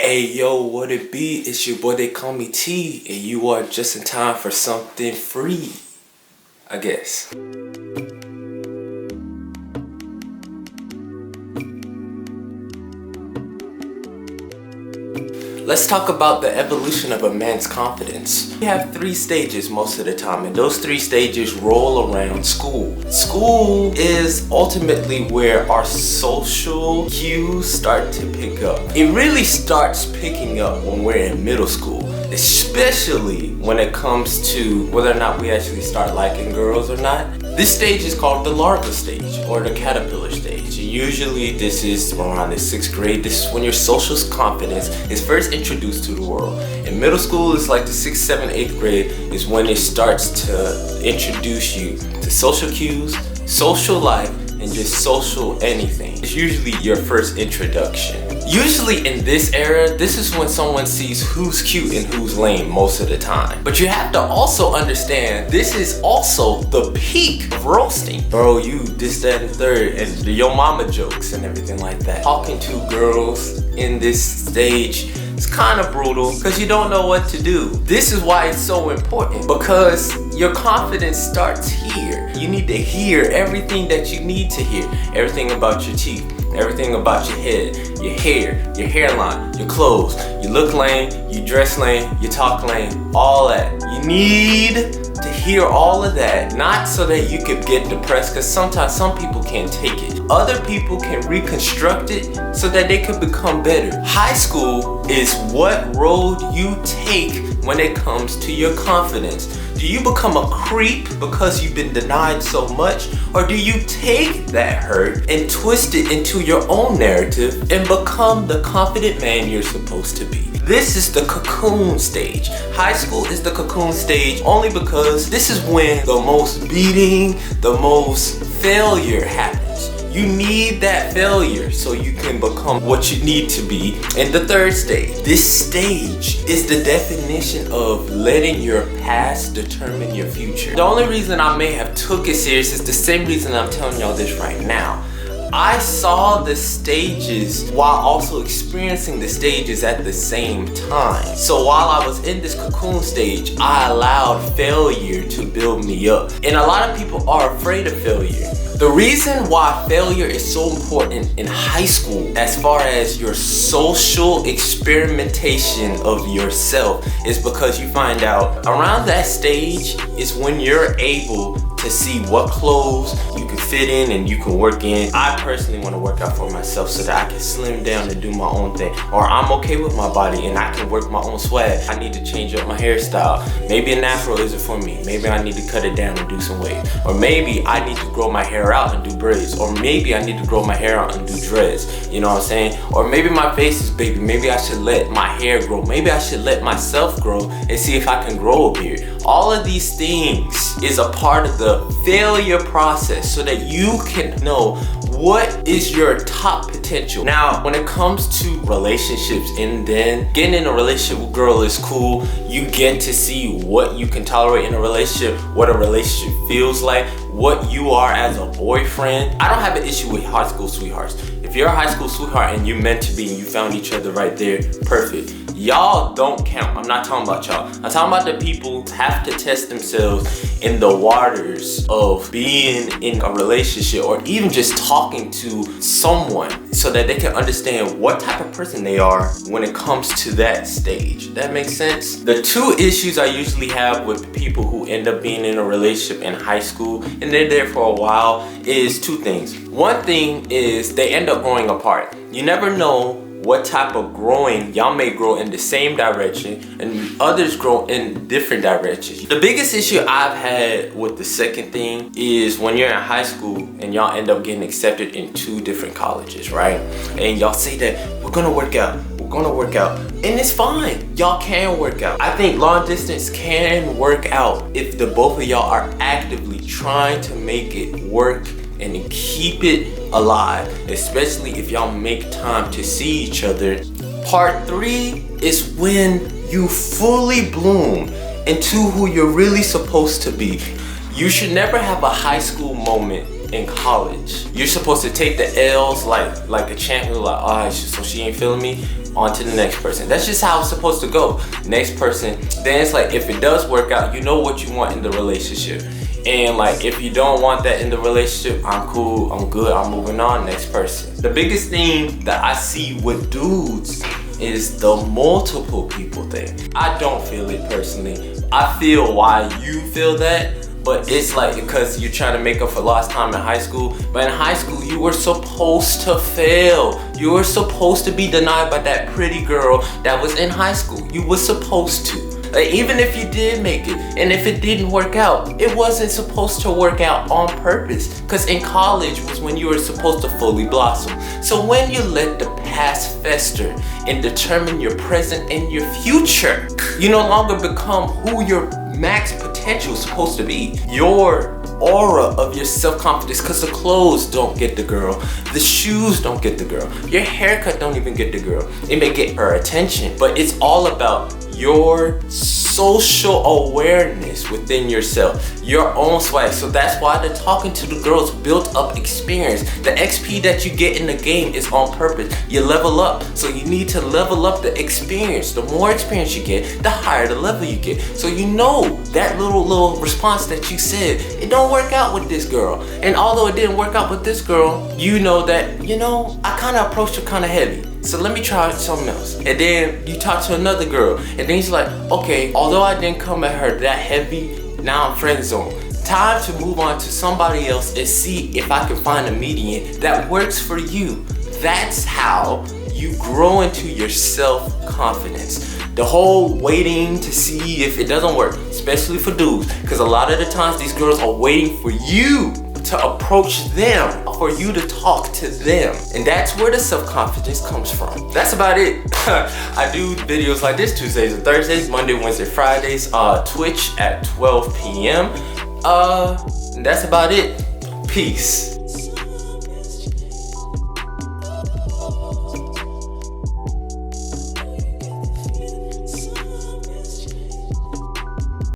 Hey yo, what it be? It's your boy, they call me T, and you are just in time for something free, I guess. Let's talk about the evolution of a man's confidence. We have 3 stages most of the time, and those 3 stages roll around school. School is ultimately where our social cues start to pick up. It really starts picking up when we're in middle school, especially when it comes to whether or not we actually start liking girls or not. This stage is called the larva stage or the caterpillar stage. Usually this is around the 6th grade. This is when your social confidence is first introduced to the world. In middle school, it's like the 6th, 7th, 8th grade is when it starts to introduce you to social cues, social life, and just social anything. It's usually your first introduction. Usually in this era, this is when someone sees who's cute and who's lame most of the time. But you have to also understand, this is also the peak of roasting. Bro, you this, that, and third, and the yo mama jokes and everything like that. Talking to girls in this stage, it's kind of brutal because you don't know what to do. This is why it's so important, because your confidence starts here. You need to hear everything that you need to hear. Everything about your teeth, everything about your head, your hair, your hairline, your clothes. You look lame, you dress lame, you talk lame, all that. You need to hear all of that, not so that you could get depressed, because sometimes some people can't take it. Other people can reconstruct it so that they can become better. High school is what road you take when it comes to your confidence. Do you become a creep because you've been denied so much? Or do you take that hurt and twist it into your own narrative and become the confident man you're supposed to be? This is the cocoon stage. High school is the cocoon stage only because this is when the most beating, the most failure happens. You need that failure so you can become what you need to be in the 3rd stage. This stage is the definition of letting your past determine your future. The only reason I may have took it serious is the same reason I'm telling y'all this right now. I saw the stages while also experiencing the stages at the same time. So while I was in this cocoon stage, I allowed failure to build me up. And a lot of people are afraid of failure. The reason why failure is so important in high school, as far as your social experimentation of yourself, is because you find out around that stage is when you're able to see what clothes you can fit in and you can work in. I personally want to work out for myself so that I can slim down and do my own thing. Or I'm okay with my body and I can work my own swag. I need to change up my hairstyle. Maybe an afro isn't for me. Maybe I need to cut it down and do some weight. Or maybe I need to grow my hair out and do braids. Or maybe I need to grow my hair out and do dreads. You know what I'm saying? Or maybe my face is baby. Maybe I should let my hair grow. Maybe I should let myself grow and see if I can grow a beard. All of these things is a part of the failure process so that you can know what is your top potential. Now, when it comes to relationships, and then getting in a relationship with a girl is cool. You get to see what you can tolerate in a relationship, what a relationship feels like, what you are as a boyfriend. I don't have an issue with high school sweethearts. If you're a high school sweetheart and you're meant to be and you found each other right there, perfect. Y'all don't count. I'm not talking about y'all. I'm talking about the people who have to test themselves in the waters of being in a relationship or even just talking to someone so that they can understand what type of person they are when it comes to that stage. That makes sense? The 2 issues I usually have with people who end up being in a relationship in high school and they're there for a while is 2 things. One thing is they end up growing apart. You never know what type of growing. Y'all may grow in the same direction and others grow in different directions. The biggest issue I've had with the second thing is when you're in high school and y'all end up getting accepted in 2 different colleges, right? And y'all say that we're gonna work out, and it's fine. Y'all can work out. I think long distance can work out if the both of y'all are actively trying to make it work and keep it alive, especially if y'all make time to see each other. Part 3 is when you fully bloom into who you're really supposed to be. You should never have a high school moment in college. You're supposed to take the L's like a champ. You're like, alright, so she ain't feeling me. On to the next person. That's just how it's supposed to go. Next person. Then it's like, if it does work out, you know what you want in the relationship. And like, if you don't want that in the relationship, I'm cool, I'm good, I'm moving on, next person. The biggest thing that I see with dudes is the multiple people thing. I don't feel it personally. I feel why you feel that, but it's like because you're trying to make up for lost time in high school. But in high school, you were supposed to fail. You were supposed to be denied by that pretty girl that was in high school. You were supposed to. Like, even if you did make it, and if it didn't work out, it wasn't supposed to work out on purpose. Because in college was when you were supposed to fully blossom. So when you let the past fester and determine your present and your future, you no longer become who your max potential is supposed to be. Your aura of your self-confidence, because the clothes don't get the girl, the shoes don't get the girl, your haircut don't even get the girl. It may get her attention, but it's all about your social awareness within yourself, your own swag. So that's why the talking to the girls built up experience. The XP that you get in the game is on purpose. You level up, so you need to level up the experience. The more experience you get, the higher the level you get. So you know that little response that you said, it don't work out with this girl. And although it didn't work out with this girl, you know that, you know, I kind of approached her kind of heavy. So let me try something else. And then you talk to another girl, and then he's like, okay, although I didn't come at her that heavy, now I'm friend zone. Time to move on to somebody else and see if I can find a median that works for you. That's how you grow into your self-confidence. The whole waiting to see if it doesn't work, especially for dudes, because a lot of the times these girls are waiting for you to approach them, for you to talk to them. And that's where the self-confidence comes from. That's about it. I do videos like this Tuesdays and Thursdays, Monday, Wednesday, Fridays, Twitch at 12 p.m. And that's about it. Peace.